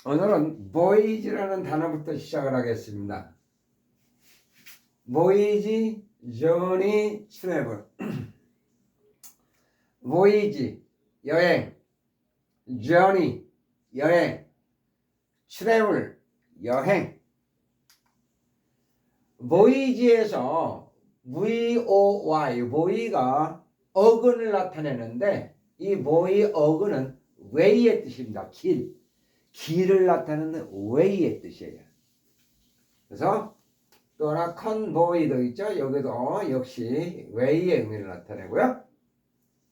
오늘은 voyage라는 단어부터 시작을 하겠습니다. voyage, journey, travel. voyage, 여행. journey, 여행. travel, 여행. voyage에서 voy, voy가 어근을 나타내는데 이 voy 어근은 way의 뜻입니다. 길을 나타내는 way의 뜻이에요. 그래서 또 하나 convoy도 있죠. 여기도 역시 way의 의미를 나타내고요.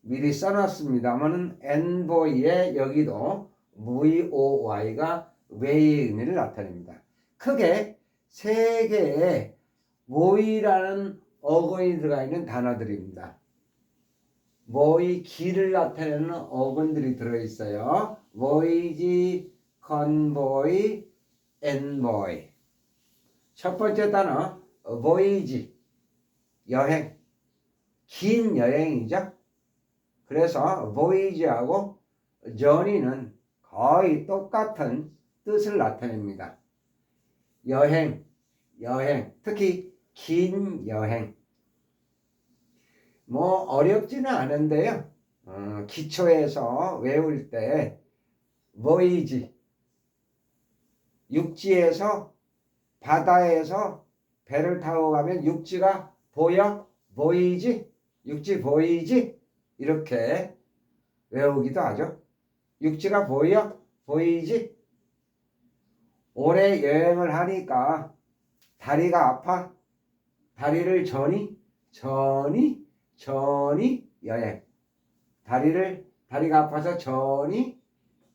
미리 써놨습니다만은 envoy의 여기도 voy가 way의 의미를 나타냅니다. 크게 세 개의 voy라는 어근이 들어가 있는 단어들입니다. voy, 길을 나타내는 어근들이 들어있어요. voyage, convoy, envoy. 첫 번째 단어 voyage, 여행, 긴 여행이죠. 그래서 voyage하고 journey는 거의 똑같은 뜻을 나타냅니다. 여행, 특히 긴 여행. 뭐 어렵지는 않은데요. 기초에서 외울 때 voyage, 육지에서 바다에서 배를 타고 가면 육지가 보여? 보이지? 육지 보이지? 이렇게 외우기도 하죠. 육지가 보여? 보이지? 오래 여행을 하니까 다리가 아파? 다리를 전이 여행. 다리가 아파서 전이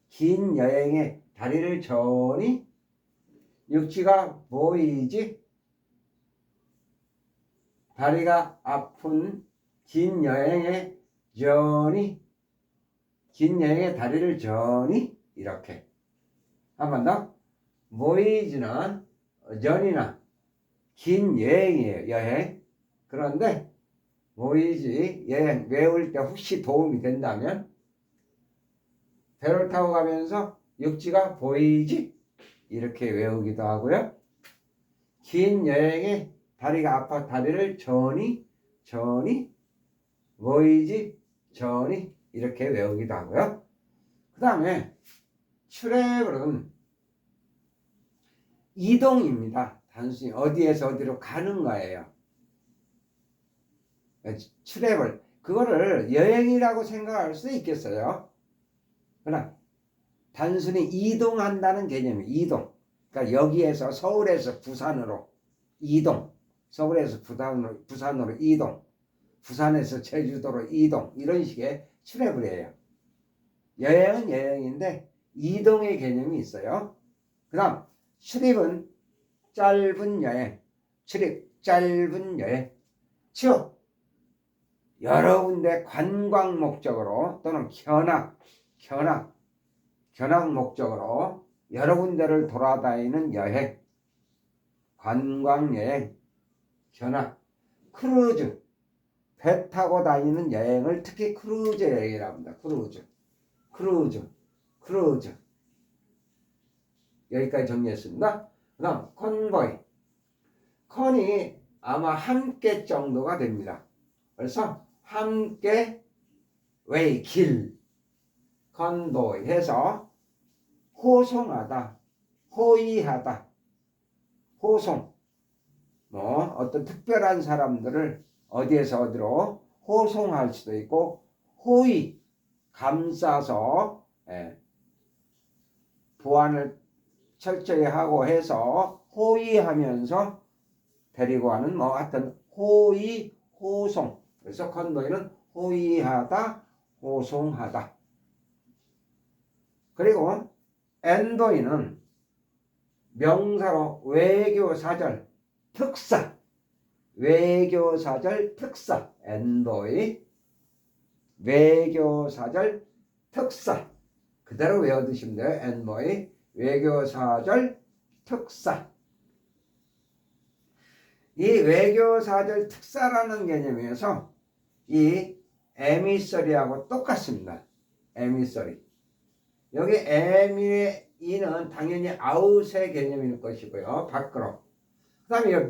긴 여행에 다리를 전이 육지가 보이지? 다리가 아픈 긴 여행의 전이 긴 여행의 다리를 전이 이렇게 한 번 더 보이지는 전이나 긴 여행이에요. 여행. 그런데 보이지 여행 외울 때 혹시 도움이 된다면 배를 타고 가면서 육지가 보이지? 이렇게 외우기도 하고요. 긴 여행에 다리가 아파 다리를 전이 보이지 전이 이렇게 외우기도 하고요. 그 다음에 트래블은 이동입니다. 단순히 어디에서 어디로 가는 거예요. 트래블 그거를 여행이라고 생각할 수 있겠어요. 그러나 단순히 이동한다는 개념이 이동. 그러니까 여기에서 서울에서 부산으로 이동. 서울에서 부산으로 이동. 부산에서 제주도로 이동. 이런 식의 트래블이에요. 여행은 여행인데 이동의 개념이 있어요. 그 다음 출입은 짧은 여행. 짧은 여행. 즉 여러 군데 관광 목적으로 또는 견학 목적으로 여러 군데를 돌아다니는 여행, 관광 여행, 견학, 크루즈, 배 타고 다니는 여행을 특히 크루즈 여행이라고 합니다. 크루즈. 여기까지 정리했습니다. 그 다음 컨보이. 컨이 아마 한 개 정도가 됩니다. 그래서 함께 웨이, 길, 컨보이 해서 호송하다, 호의하다, 호송. 뭐 어떤 특별한 사람들을 어디에서 어디로 호송할 수도 있고 호의, 감싸서 보안을 철저히 하고 해서 호의하면서 데리고 가는 뭐 하여튼 호의, 호송. 그래서 컨보이는 호의하다, 호송하다. 그리고 엔보이는 명사로 외교사절, 특사, 외교사절, 특사, 엔보이, 외교사절, 특사. 그대로 외워두시면 돼요. 엔보이, 외교사절, 특사. 이 외교사절 특사라는 개념에서 이 에미서리하고 똑같습니다. 에미서리. 여기 M의 E는 당연히 아웃의 개념일 것이고요. 밖으로. 그 다음에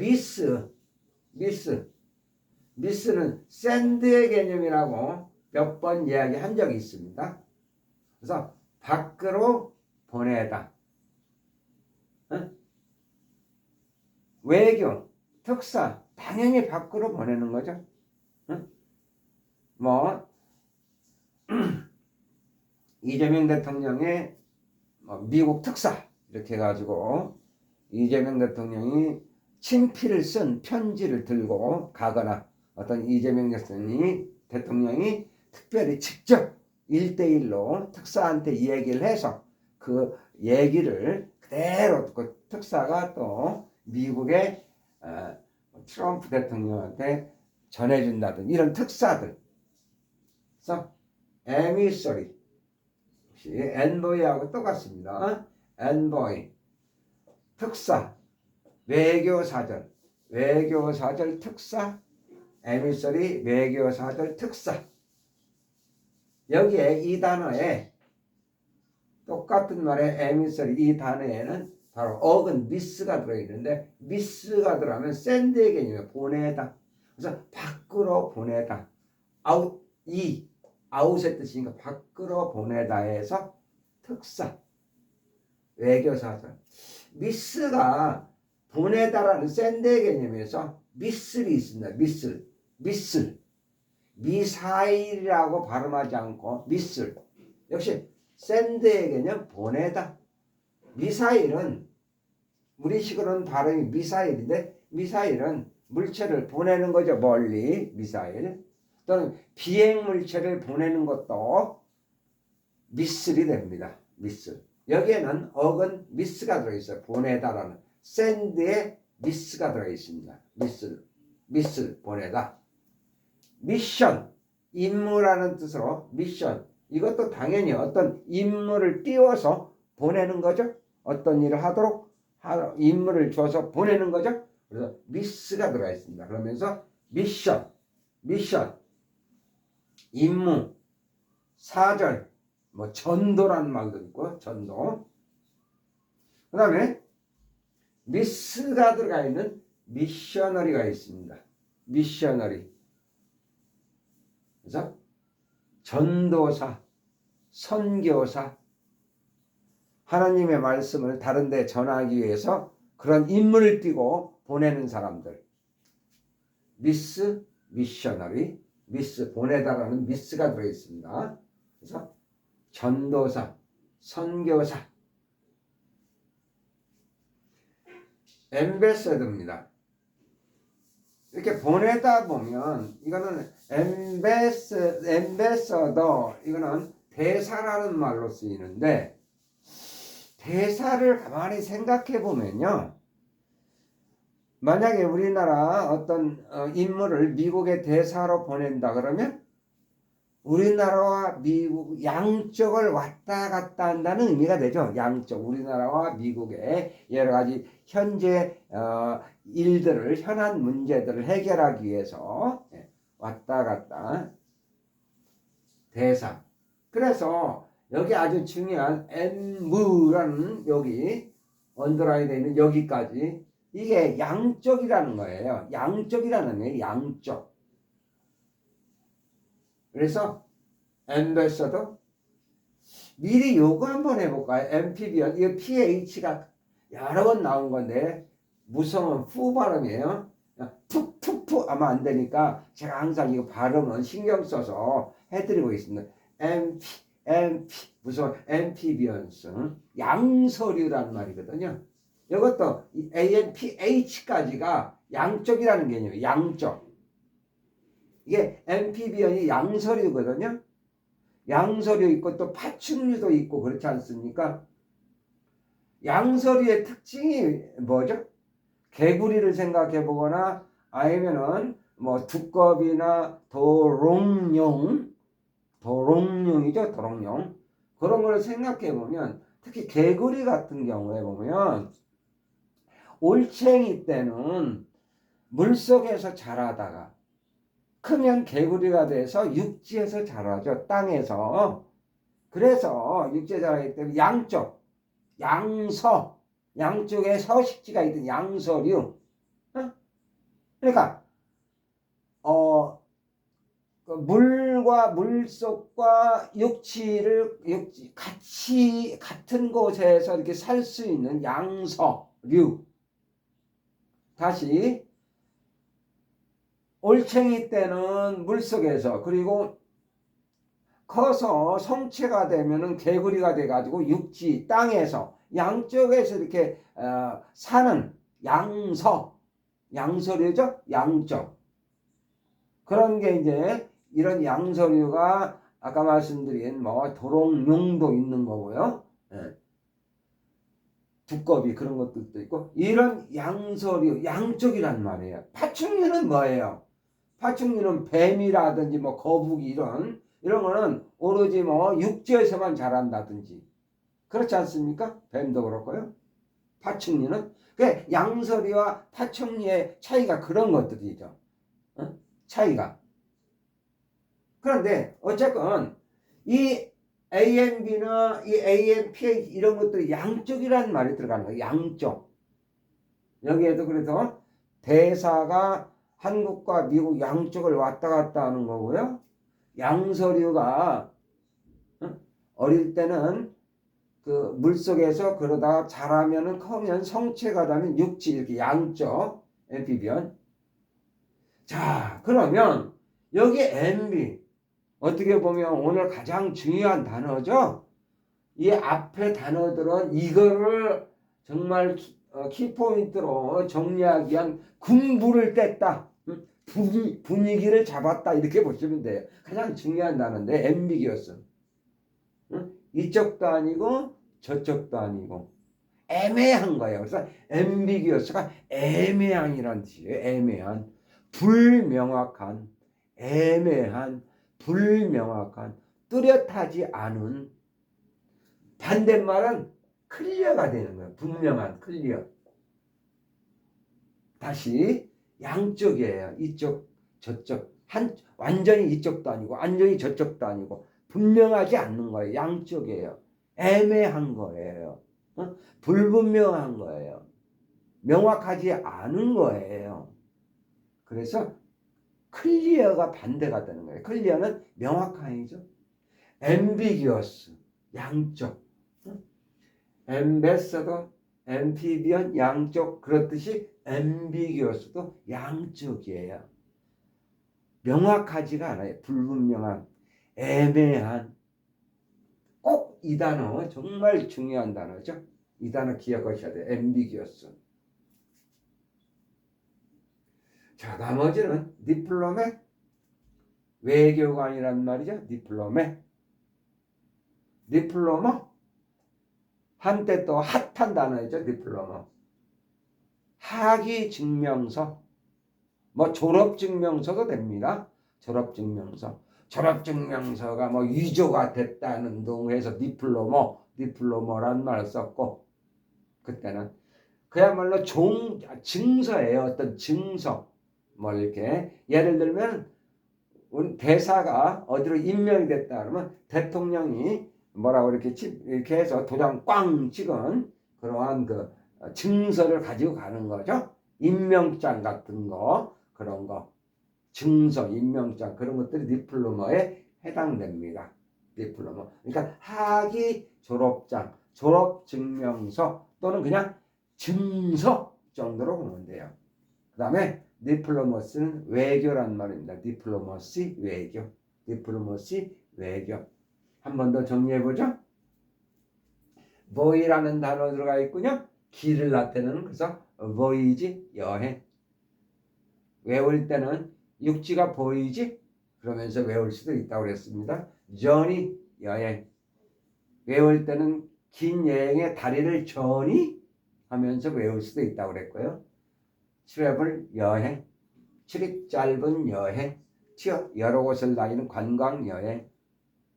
미스는 샌드의 개념이라고 몇 번 이야기한 적이 있습니다. 그래서 밖으로 보내다. 응? 외교, 특사, 당연히 밖으로 보내는 거죠. 응? 뭐 이재명 대통령의 미국 특사 이렇게 해가지고 이재명 대통령이 친필을 쓴 편지를 들고 가거나 어떤 이재명 대통령이 특별히 직접 1대1로 특사한테 얘기를 해서 그 얘기를 그대로 그 특사가 또 미국의 트럼프 대통령한테 전해준다든 이런 특사들. 그래서 에미서리 역시 엔보이하고 똑같습니다. 엔보이 특사 외교사절 특사 에미서리 외교사절 특사. 여기에 이 단어에 똑같은 말의 에미서리 이 단어에는 바로 어근 미스가 들어있는데 미스가 들어가면 샌드의 개념이 보내다. 그래서 밖으로 보내다. 아웃의 뜻이니까 밖으로 보내다 해서 특사 외교사절. 미스가 보내다라는 샌드의 개념에서 미슬이 있습니다. 미슬 미사일이라고 발음하지 않고 미슬. 역시 샌드의 개념 보내다. 미사일은 우리식으로는 발음이 미사일인데 미사일은 물체를 보내는 거죠. 멀리 미사일 또는 비행 물체를 보내는 것도 미슬이 됩니다. 미슬. 여기에는 어근 미스가 들어있어요. 보내다라는 샌드에 미스가 들어있습니다. 미슬 보내다. 미션 임무라는 뜻으로 미션 이것도 당연히 어떤 임무를 띄워서 보내는 거죠. 어떤 일을 하도록 임무를 줘서 보내는 거죠. 그래서 미스가 들어가 있습니다. 그러면서 미션 임무 사절 전도라는 말도 있고 전도. 그 다음에 미스가 들어가 있는 미셔너리가 있습니다. 미셔너리. 그래서 전도사, 선교사, 하나님의 말씀을 다른 데 전하기 위해서 그런 임무를 띠고 보내는 사람들. 미셔너리, 보내다라는 미스가 들어있습니다. 그래서 전도사, 선교사, 엠베서더입니다. 이렇게 보내다 보면 이거는 엠베서더 이거는 대사라는 말로 쓰이는데 대사를 가만히 생각해 보면요. 만약에 우리나라 어떤 인물을 미국의 대사로 보낸다 그러면 우리나라와 미국 양쪽을 왔다 갔다 한다는 의미가 되죠. 양쪽 우리나라와 미국의 여러 가지 현재 일들을 현안 문제들을 해결하기 위해서 왔다 갔다 대사. 그래서 여기 아주 중요한 엔무라는 여기 언더라인 되어 있는 여기까지 이게 양쪽이라는 거예요. 양쪽이라는 거예요. 양쪽. 그래서 엠베서더 미리 요거 한번 해볼까요? 엠피비언 이거 PH가 여러 번 나온 건데 무성은 푸 발음이에요. 푸푸푸 하면 안 되니까 제가 항상 이거 발음은 신경 써서 해드리고 있습니다. 무슨 엠피비언스 양서류라는 말이거든요. 이것도 AMPH까지가 양쪽이라는 개념이에요. 양쪽. 이게 엠피비언이 양서류거든요. 양서류 있고 또 파충류도 있고 그렇지 않습니까? 양서류의 특징이 뭐죠? 개구리를 생각해 보거나 아니면은 두꺼비나 도롱뇽이죠. 도롱뇽. 그런 걸 생각해 보면 특히 개구리 같은 경우에 보면 올챙이 때는 물속에서 자라다가 크면 개구리가 돼서 육지에서 자라죠. 땅에서. 그래서 육체자이기 때문에 양쪽, 양서, 양쪽에 서식지가 있던 양서류. 어? 그러니까 그 물과 물속과 육지 같이 같은 곳에서 이렇게 살 수 있는 양서류. 다시 올챙이 때는 물속에서, 그리고 커서 성체가 되면은 개구리가 돼가지고 육지 땅에서 양쪽에서 이렇게 사는 양서류죠. 양쪽. 그런 게 이제 이런 양서류가 아까 말씀드린 뭐 도롱뇽도 있는 거고요. 예. 두꺼비 그런 것들도 있고, 이런 양서류 양쪽이란 말이에요. 파충류는 뭐예요? 파충류는 뱀이라든지 뭐 거북이 이런 거는 오로지 뭐 육지에서만 자란다든지 그렇지 않습니까? 뱀도 그렇고요. 파충류는 그 양서류와 파충류의 차이가 그런 것들이죠. 어? 차이가. 그런데 어쨌건 이 ANB나 이 ANPA 이런 것들이 양쪽이라는 말이 들어가는 거예요. 양쪽. 여기에도 그래서 대사가 한국과 미국 양쪽을 왔다 갔다 하는 거고요. 양서류가 어릴 때는 그 물속에서 그러다가 자라면은 커면 성체가 되면 육지, 이렇게 양쪽 앰피비언. 자, 그러면 여기 MB 어떻게 보면 오늘 가장 중요한 단어죠. 이 앞에 단어들은 이거를 정말 키포인트로 정리하기 위한 군부를 뗐다. 분위기를 잡았다. 이렇게 보시면 돼요. 가장 중요한 단어인데 앰비기어스. 이쪽도 아니고 저쪽도 아니고 애매한 거예요. 그래서 앰비기어스가 애매한이라는 뜻이에요. 애매한, 불명확한, 애매한, 불명확한, 뚜렷하지 않은. 반대말은 클리어가 되는 거예요. 분명한, 클리어. 다시 양쪽이에요. 이쪽, 저쪽. 완전히 이쪽도 아니고 완전히 저쪽도 아니고 분명하지 않는 거예요. 양쪽이에요. 애매한 거예요. 불분명한 거예요. 명확하지 않은 거예요. 그래서 클리어가 반대가 되는 거예요. 클리어는 명확한이죠. 앰비기어스, 양쪽. 엠베서더, 앰피비언, 양쪽. 그렇듯이 앰비기어스도 양쪽이에요. 명확하지가 않아요. 불분명한, 애매한. 꼭 이 단어 정말 중요한 단어죠. 이 단어 기억하셔야 돼요. 앰비기어스. 자, 나머지는 디플로메, 외교관이란 말이죠. 디플로메, 디플로머. 한때 또 핫한 단어였죠. 디플로머. 학위 증명서, 뭐 졸업 증명서도 됩니다. 졸업 증명서. 졸업 증명서가 뭐 위조가 됐다는 동에서 디플로머란 말을 썼고, 그때는 그야말로 증서예요. 어떤 증서. 뭐 이렇게 예를 들면 우리 대사가 어디로 임명이 됐다 그러면 대통령이 뭐라고 이렇게 해서 도장 꽝 찍은 그러한 그 증서를 가지고 가는 거죠. 임명장 같은 거, 그런 거, 증서, 임명장, 그런 것들이 디플로머에 해당됩니다. 디플로머. 그러니까 학위 졸업장, 졸업증명서 또는 그냥 증서 정도로 보면 돼요. 그 다음에 디플로머스는 외교란 말입니다. 디플로머시, 외교. 디플로머시, 외교. 한 번 더 정리해보죠. voy라는 단어 들어가 있군요. 길을 나타내는, 그래서 voyage, 여행. 외울 때는 육지가 보이지? 그러면서 외울 수도 있다고 그랬습니다. journey, 여행. 외울 때는 긴 여행의 다리를 journey 하면서 외울 수도 있다고 그랬고요. travel, 여행. 출입 짧은 여행. 여러 곳을 다니는 관광 여행.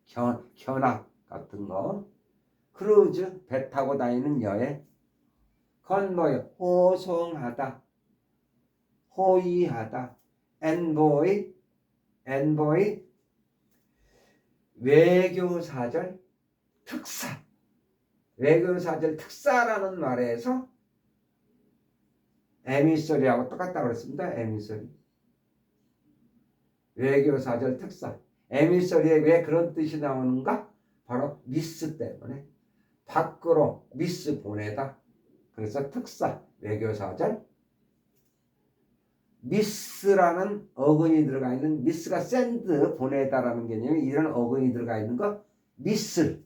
견학 같은 거. 크루즈, 배 타고 다니는 여행. 컨보이, 호송하다, 호위하다. 엔보이, 외교사절, 특사. 외교사절 특사라는 말에서 에미서리하고 똑같다고 그랬습니다. 에미서리. 외교사절 특사. 에미서리에 왜 그런 뜻이 나오는가? 바로 미스 때문에. 밖으로 미스 보내다. 그래서 특사, 외교사절. 미스라는 어근이 들어가 있는, 미스가 샌드, 보내다라는 개념이 이런 어근이 들어가 있는 거, 미슬.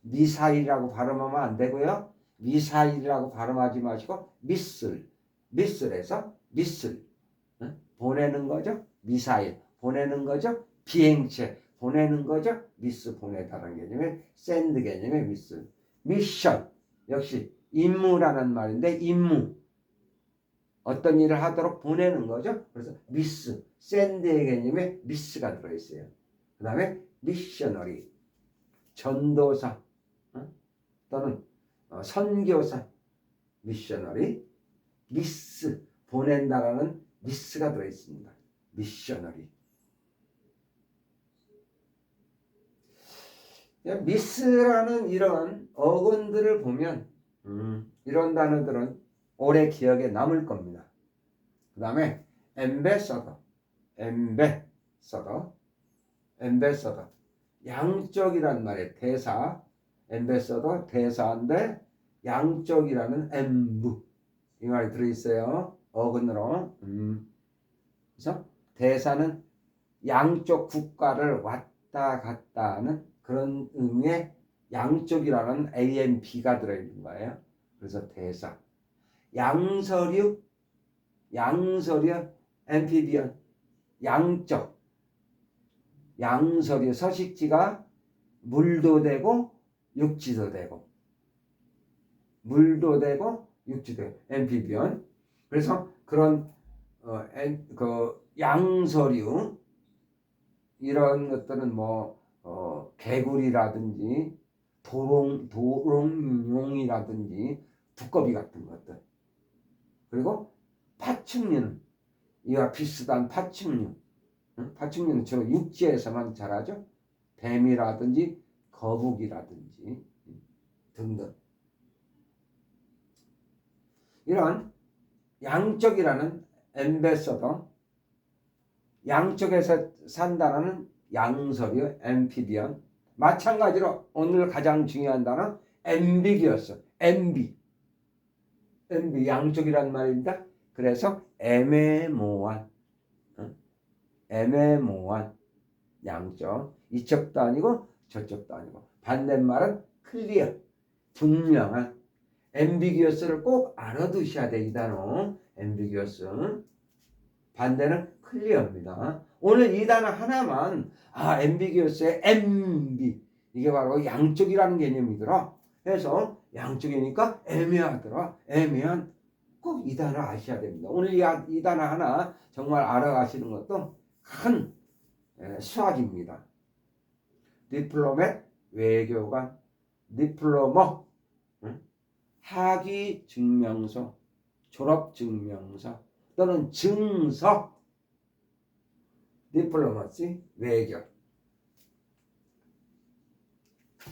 미사일이라고 발음하면 안 되고요. 미사일이라고 발음하지 마시고 미슬. 미슬에서 미슬. 보내는 거죠. 미사일. 보내는 거죠. 비행체. 보내는 거죠. 미스 보내다라는 개념의 샌드 개념의 미스. 미션. 역시 임무라는 말인데 임무. 어떤 일을 하도록 보내는 거죠. 그래서 미스. 샌드의 개념에 미스가 들어있어요. 그 다음에 미셔너리. 전도사. 또는 선교사. 미셔너리. 미스. 보낸다라는 미스가 들어있습니다. 미셔너리. 미스라는 이런 어근들을 보면 이런 단어들은 오래 기억에 남을 겁니다. 그 다음에 엠베서더. 엠베서더. 양쪽이란 말이에요. 대사. 엠베서더 대사인데 양쪽이라는 엠부 이 말이 들어있어요. 어근으로. 그래서 대사는 양쪽 국가를 왔다 갔다 하는 그런 의미의 양쪽이라는 AMB가 들어있는 거예요. 그래서 대사. 양서류, 엠피비언, 양쪽. 양서류, 서식지가 물도 되고 육지도 되고. 물도 되고 육지도 되고. 엠피비언. 그래서 그런 양서류 이런 것들은 개구리라든지 도롱뇽이라든지 두꺼비 같은 것들. 그리고 파충류는 이와 비슷한 파충류. 파충류는 주로 육지에서만 자라죠. 뱀이라든지 거북이라든지 등등. 이런 양쪽이라는 엠베서더, 양쪽에서 산다는 양서류, 엠피비언. 마찬가지로 오늘 가장 중요한 단어 엠비기어스, 엠비, 양쪽이란 말입니다. 그래서 애매모호한, 양쪽. 이쪽도 아니고 저쪽도 아니고. 반대말은 클리어, 분명한. 엠비기어스를 꼭 알아두셔야 돼, 이 단어. 엠비기어스. 반대는 클리어입니다. 오늘 이 단어 하나만 엠비기어스의 엠비 이게 바로 양쪽이라는 개념이더라. 그래서 양쪽이니까 애매하더라. 애매한 꼭 이 단어 아셔야 됩니다. 오늘 이 단어 하나 정말 알아가시는 것도 큰 수학입니다. 디플로맷 외교관, 디플로머 학위 증명서, 졸업 증명서 또는 증서. 디플로마시 외교.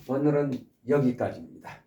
오늘은 여기까지입니다.